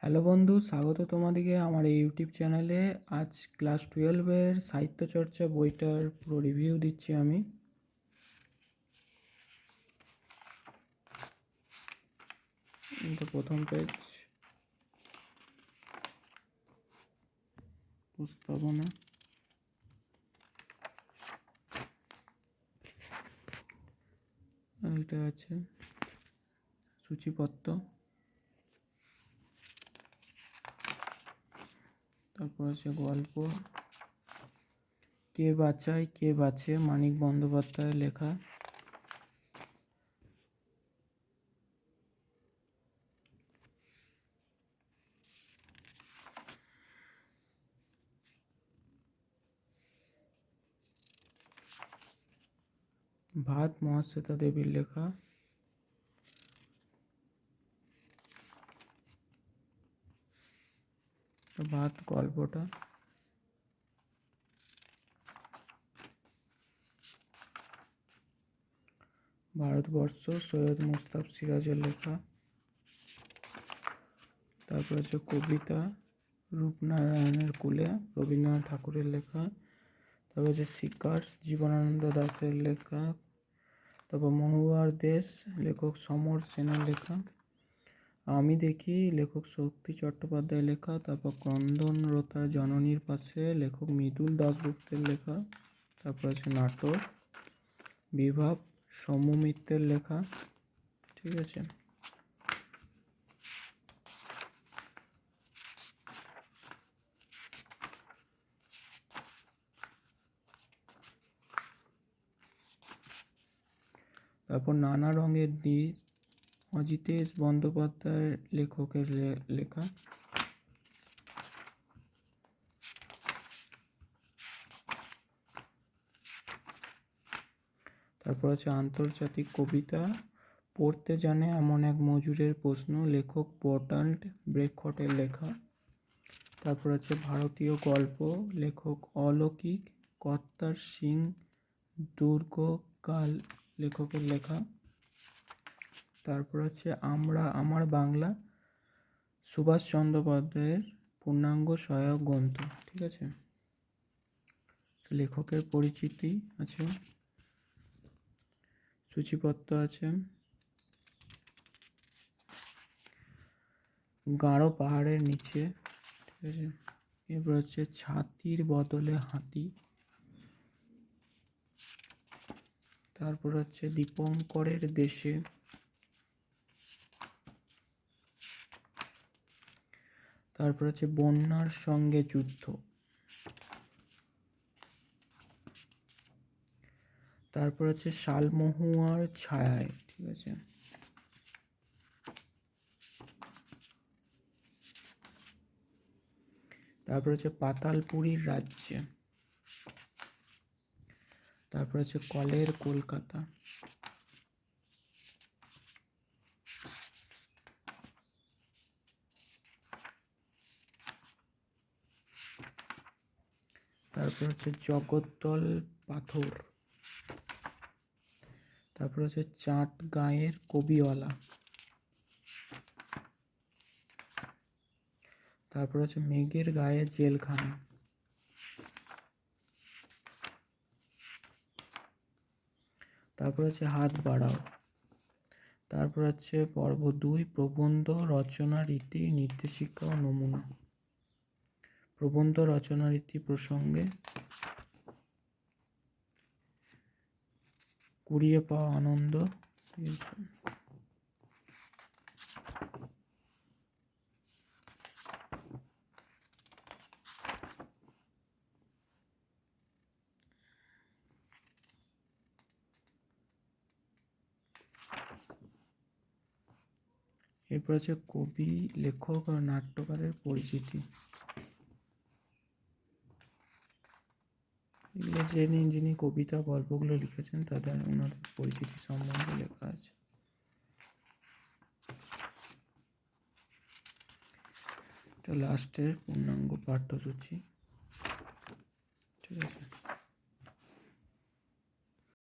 Hello বন্ধু, স্বাগত তোমাদেরকে আমার এই ইউটিউব চ্যানেলে। আজ ক্লাস 12-এর সাহিত্যচর্চা বইটার পুরো রিভিউ দিচ্ছি আমি। তো প্রথম পেজ, প্রস্তাবনা। এইটা আছে সূচিপত্র, তারপর আছে গল্প কে বাঁচায় কে বাঁচে, মানিক বন্দ্যোপাধ্যায়ের লেখা। ভাত, মহাশ্বেতা দেবীর লেখা। ভাত গল্পটা। ভারতবর্ষ, সৈয়দ মুস্তাফ সিরাজের লেখা। তারপর আছে কবিতা, রূপনারায়ণের কুলে, রবীন্দ্রনাথ ঠাকুরের লেখা। তারপর আছে শিকার, জীবনানন্দ দাশের লেখা। তারপর মহুয়ার দেশ, লেখক সমর সেনের লেখা। আমি দেখি, লেখক শক্তি চট্টোপাধ্যায়ের লেখা। তারপর ক্রন্দনরতার জননীর পাশে, লেখক মৃদুল দাশগুপ্তের লেখা। তারপর আছে নাটক বিভাব, সমু মিত্রের লেখা। ঠিক আছে। তারপর নানা রঙের দিক, অজিতেশ বন্দ্যোপাধ্যায়ের লেখকের লেখা। তারপর আছে আন্তর্জাতিক কবিতা, পড়তে জানে এমন এক মজুরের প্রশ্ন, লেখক বার্টল্ড ব্রেখটের লেখা। তারপর আছে ভারতীয় গল্প, লেখক অলৌকিক কর্তার সিং দুর্গকাল লেখকের লেখা। তারপর আছে আমরা আমার বাংলা, সুভাষ চন্দ্যোপাধ্যায়ের পূর্ণাঙ্গ সহায়ক গ্রন্থ। ঠিক আছে। লেখকের পরিচিতি আছে, সূচিপত্র আছে, গাঢ় পাহাড়ের নিচে। ঠিক আছে। এরপর হচ্ছে ছাতির বদলে হাতি। তারপর হচ্ছে দীপঙ্করের দেশে। তারপর হচ্ছে বন্যার সঙ্গে যুদ্ধ। তারপর হচ্ছে শালমহুয়ার ছায়ায়। ঠিক আছে। তারপর হচ্ছে পাতালপুরীর রাজ্যে। তারপর হচ্ছে কলের কলকাতা। তারপর হচ্ছে জগদ্দল পাথর। তারপর হচ্ছে চাট গাঁয়ের কবিওয়ালা। তারপর হচ্ছে মেঘের গায়ে জেলখানা। তারপর হচ্ছে হাত বাড়াও। তারপর হচ্ছে পর্ব 2, প্রবন্ধ রচনা রীতি, নির্দেশিকা ও নমুনা। প্রবন্ধ রচনা রীতি প্রসঙ্গে কুড়িয়ে পাওয়া আনন্দ। এরপর আছে কবি, লেখক ও নাট্যকারের পরিচিতি। যিনি কবিতা গল্পগুলো লিখেছেন তাদের ওনাদের পরিচিতি সম্বন্ধে লেখা আছে। এটা লাস্টের পূর্ণাঙ্গ পাঠ্যসূচি। ঠিক আছে।